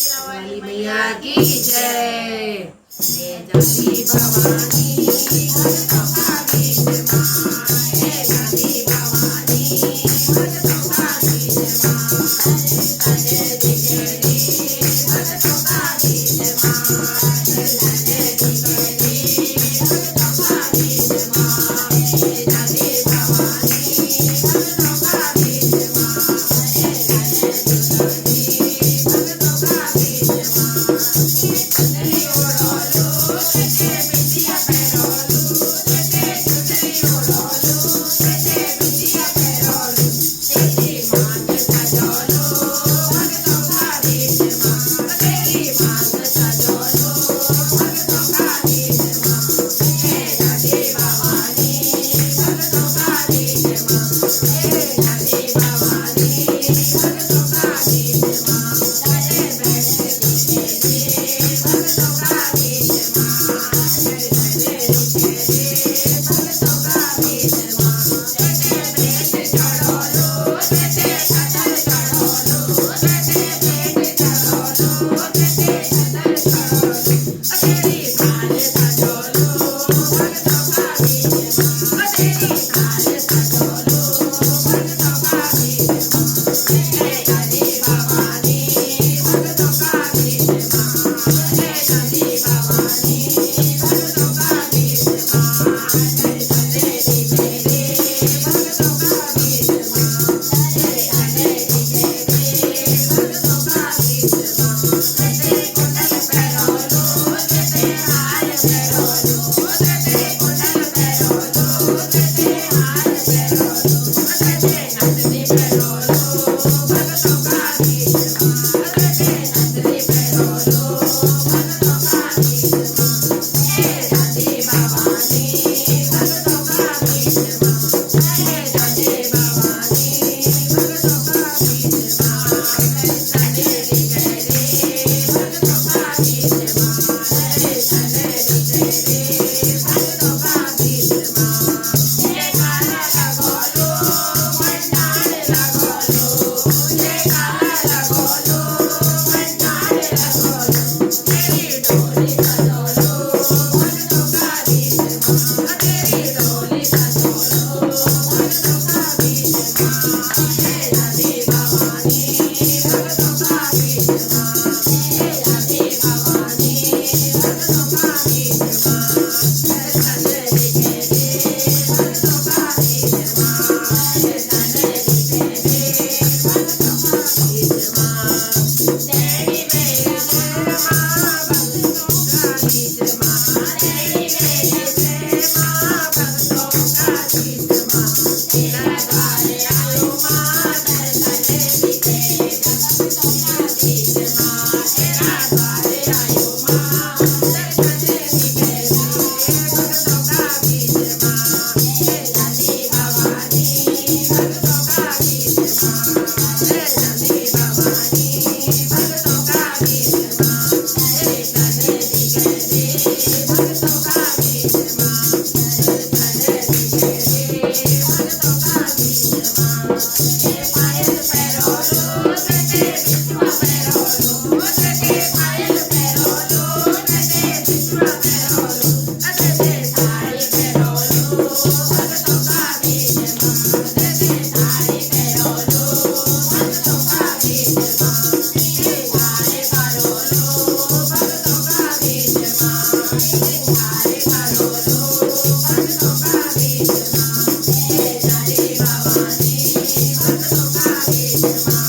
वाली मैया की जय। हे जाती भवानी भक्तों का बीच माँ, हे जाती भवानी भक्तों का बीच माँ, लगे दिखेरी भक्तों का बीच माँ, लगे दिखेरी भक्तों का बीच माँ, हे जाती भवानी भक्तों का बीच माँ, हे लगे दिखेरी भक्तों का बीच माँ। चुनरी ओढ़ोलू तेरे बिटिया पैरोलू, तेरे चुनरी ओढ़ोलू तेरे बिटिया पैरोलू, तेरी मांग सजोलू भक्तों का बीच माँ, तेरी मांग सजोलू भक्तों का बीच माँ, हे जाती भवानी भक्तों का बीच माँ, हे जाती भवानी भक्तों का बीच माँ, लगे बैठे दिखेरी भक्तों का बीच माँ, लगे दिखेरी भक्तों का बीच माँ, तेरे भेंट चढ़ोलू तेरे छतर चढ़ोलू, तेरे भेंट चढ़ोलू तेरे छतर चढ़ोलू, तेरी थाल सजोलू भक्तों का बीच माँ, तेरी थाल सजोलू भक्तों का बीच माँ, हे जाती भवानी भक्तों का बीच माँ, हे जाती भवानी भक्तों का बीच माँ, चले दिखेरी भक्तों का बीच माँ, चले दिखेरी भक्तों का बीच माँ, तेरे कुंडल पैरोलू तेरे हार पैरोलू, तेरे कुंडल पैरोलू तेरे हार पैरोलू, तेरे नथनी पैरोलू भक्तों का बीच माँ, तेरे नथनी पैरोलू भक्तों का बीच माँ, हे जाती भवानी भक्तों का बीच माँ, हे जाती भवानी भक्तों का बीच माँ, चले दिखेरी भक्तों का बीच माँ, चले दिखेरी भक्तों का बीच माँ, हे काला लगोलू भंडार लगोलू, हे काला लगोलू भंडार लगोलू, तेरी डोली सजोलू भक्तों का बीच माँ, तेरी डोली सजोलू भक्तों का बीच माँ, हे जाती भवानी भक्तों का बीच माँ, हे जाती भवानी भक्तों का बीच माँ, चले दिखेरी भक्तों का बीच माँ, चले दिखेरी भक्तों का बीच माँ, तेरी मेरी जय माँ भक्तों का बीच माँ, तेरी मेरी जय माँ भक्तों का बीच माँ, तेरा द्वार आयो माँ दर्शन दिखेरी भक्तों का बीच माँ, तेरा द्वार आयो माँ दर्शन दिखेरी भक्तों का बीच माँ, हे जाती भवानी भक्तों का बीच माँ, हे जाती भवानी भक्तों का बीच माँ, हे चले दिखेरी भक्तों का बीच माँ, चले दिखेरी भक्तों का बीच माँ, हे पायल पैरोलू तेरे बिछुआ पैरोलू, तेरे पायल पैरोलू तेरे बिछुआ पैरोलू, तेरे साड़ी पैरोलू भक्तों का बीच माँ, तेरे साड़ी पैरोलू भक्तों का बीच माँ, सिंगारे करोलू भक्तों का बीच माँ, सिंगारे करोलू भक्तों का बीच माँ, हे जाती भवानी भक्तों का बीच माँ,